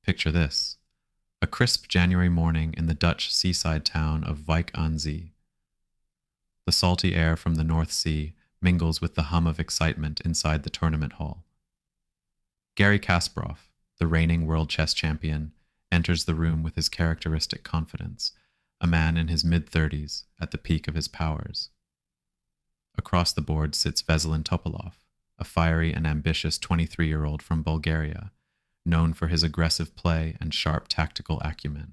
Picture this: a crisp January morning in the Dutch seaside town of Wijk aan Zee. The salty air from the North Sea mingles with the hum of excitement inside the tournament hall. Garry Kasparov, the reigning world chess champion, enters the room with his characteristic confidence, a man in his mid-30s at the peak of his powers. Across the board sits Veselin Topalov, a fiery and ambitious 23-year-old from Bulgaria, known for his aggressive play and sharp tactical acumen.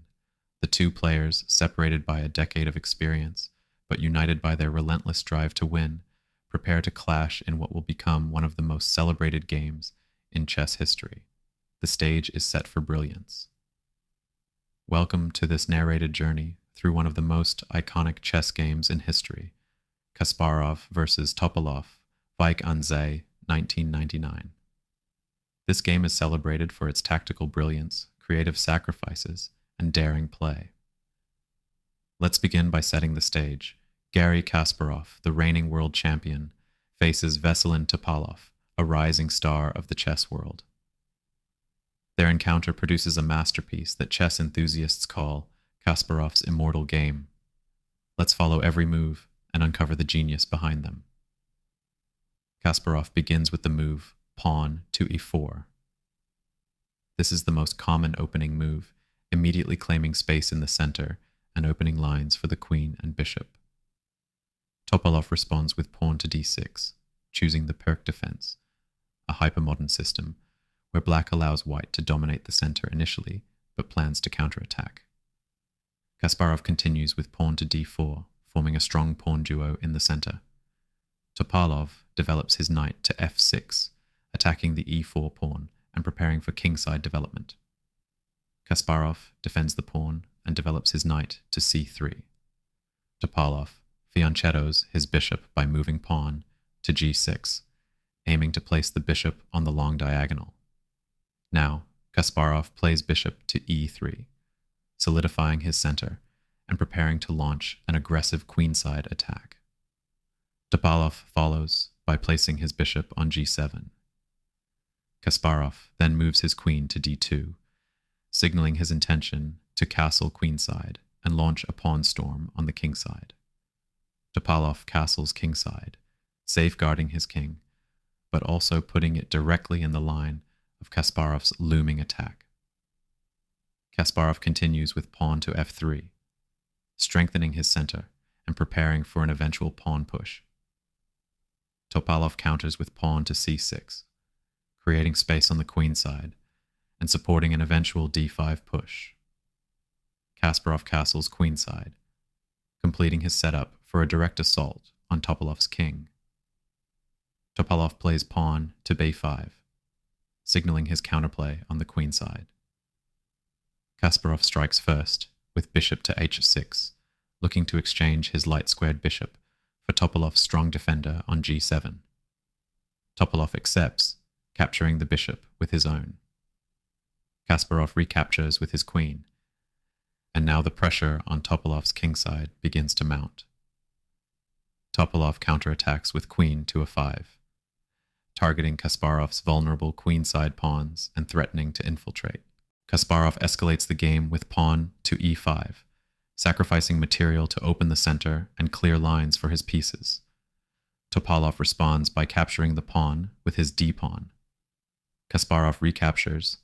The two players, separated by a decade of experience, but united by their relentless drive to win, prepare to clash in what will become one of the most celebrated games in chess history. The stage is set for brilliance. Welcome to this narrated journey through one of the most iconic chess games in history, Kasparov versus Topalov, Wijk aan Zee, 1999. This game is celebrated for its tactical brilliance, creative sacrifices, and daring play. Let's begin by setting the stage. Garry Kasparov, the reigning world champion, faces Veselin Topalov, a rising star of the chess world. Their encounter produces a masterpiece that chess enthusiasts call Kasparov's Immortal game. Let's follow every move and uncover the genius behind them. Kasparov begins with the move pawn to e4. This is the most common opening move, immediately claiming space in the center and opening lines for the queen and bishop. Topalov responds with pawn to d6, choosing the Perk defense, a hypermodern system where black allows white to dominate the center initially, but plans to counterattack. Kasparov continues with pawn to d4, forming a strong pawn duo in the center. Topalov develops his knight to f6, attacking the e4 pawn and preparing for kingside development. Kasparov defends the pawn and develops his knight to c3. Topalov fianchettos his bishop by moving pawn to g6, aiming to place the bishop on the long diagonal. Now, Kasparov plays bishop to e3, solidifying his center and preparing to launch an aggressive queenside attack. Topalov follows by placing his bishop on g7. Kasparov then moves his queen to d2, signaling his intention to castle queenside and launch a pawn storm on the kingside. Topalov castles kingside, safeguarding his king, but also putting it directly in the line of Kasparov's looming attack. Kasparov continues with pawn to f3, strengthening his center and preparing for an eventual pawn push. Topalov counters with pawn to c6, creating space on the queen side and supporting an eventual d5 push. Kasparov castles queenside, completing his setup for a direct assault on Topalov's king. Topalov plays pawn to b5, signaling his counterplay on the queen side. Kasparov strikes first with bishop to h6, looking to exchange his light-squared bishop for Topalov's strong defender on g7. Topalov accepts, capturing the bishop with his own. Kasparov recaptures with his queen, and now the pressure on Topalov's kingside begins to mount. Topalov counterattacks with queen to a5, targeting Kasparov's vulnerable queenside pawns and threatening to infiltrate. Kasparov escalates the game with pawn to e5, sacrificing material to open the center and clear lines for his pieces. Topalov responds by capturing the pawn with his d-pawn. Kasparov recaptures,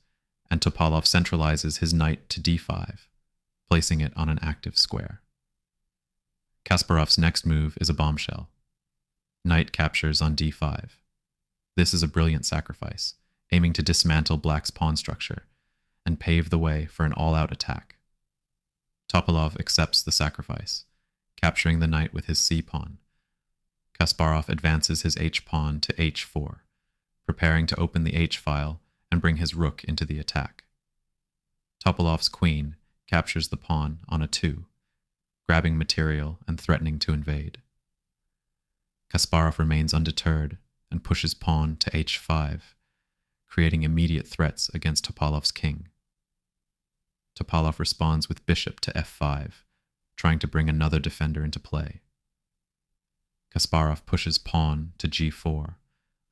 and Topalov centralizes his knight to d5, placing it on an active square. Kasparov's next move is a bombshell. Knight captures on d5. This is a brilliant sacrifice, aiming to dismantle black's pawn structure and pave the way for an all-out attack. Topalov accepts the sacrifice, capturing the knight with his c-pawn. Kasparov advances his h-pawn to h4, preparing to open the h-file and bring his rook into the attack. Topalov's queen captures the pawn on a2, grabbing material and threatening to invade. Kasparov remains undeterred and pushes pawn to h5, creating immediate threats against Topalov's king. Topalov responds with bishop to f5, trying to bring another defender into play. Kasparov pushes pawn to g4,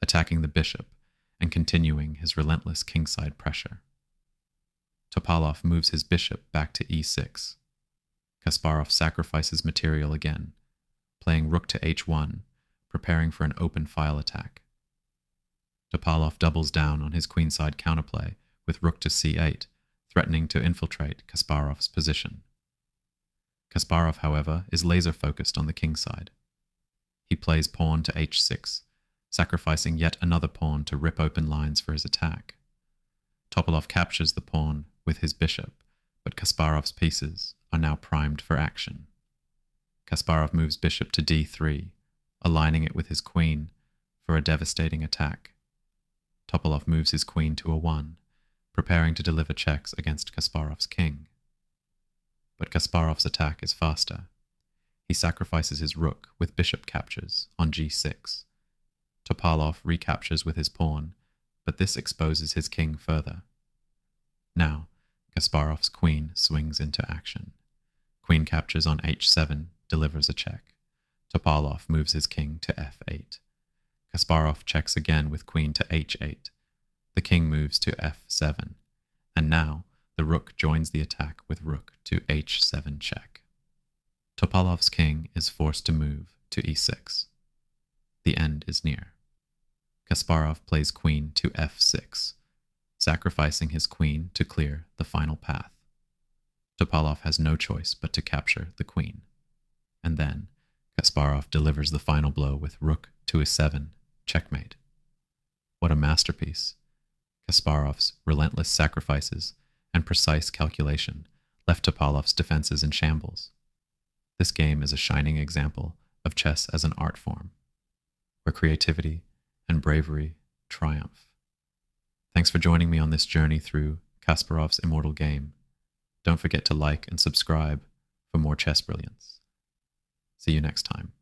attacking the bishop and continuing his relentless kingside pressure. Topalov moves his bishop back to e6. Kasparov sacrifices material again, playing rook to h1, preparing for an open file attack. Topalov doubles down on his queenside counterplay with rook to c8, threatening to infiltrate Kasparov's position. Kasparov, however, is laser-focused on the kingside. He plays pawn to h6, sacrificing yet another pawn to rip open lines for his attack. Topalov captures the pawn with his bishop, but Kasparov's pieces are now primed for action. Kasparov moves bishop to d3, aligning it with his queen for a devastating attack. Topalov moves his queen to a1, preparing to deliver checks against Kasparov's king. But Kasparov's attack is faster. He sacrifices his rook with bishop captures on g6. Topalov recaptures with his pawn, but this exposes his king further. Now, Kasparov's queen swings into action. Queen captures on h7 delivers a check. Topalov moves his king to f8. Kasparov checks again with queen to h8. The king moves to f7, and now the rook joins the attack with rook to h7 check. Topalov's king is forced to move to e6. The end is near. Kasparov plays queen to f6, sacrificing his queen to clear the final path. Topalov has no choice but to capture the queen. And then Kasparov delivers the final blow with rook to e7, checkmate. What a masterpiece. Kasparov's relentless sacrifices and precise calculation left Topalov's defenses in shambles. This game is a shining example of chess as an art form, where creativity and bravery triumph. Thanks for joining me on this journey through Kasparov's Immortal game. Don't forget to like and subscribe for more chess brilliance. See you next time.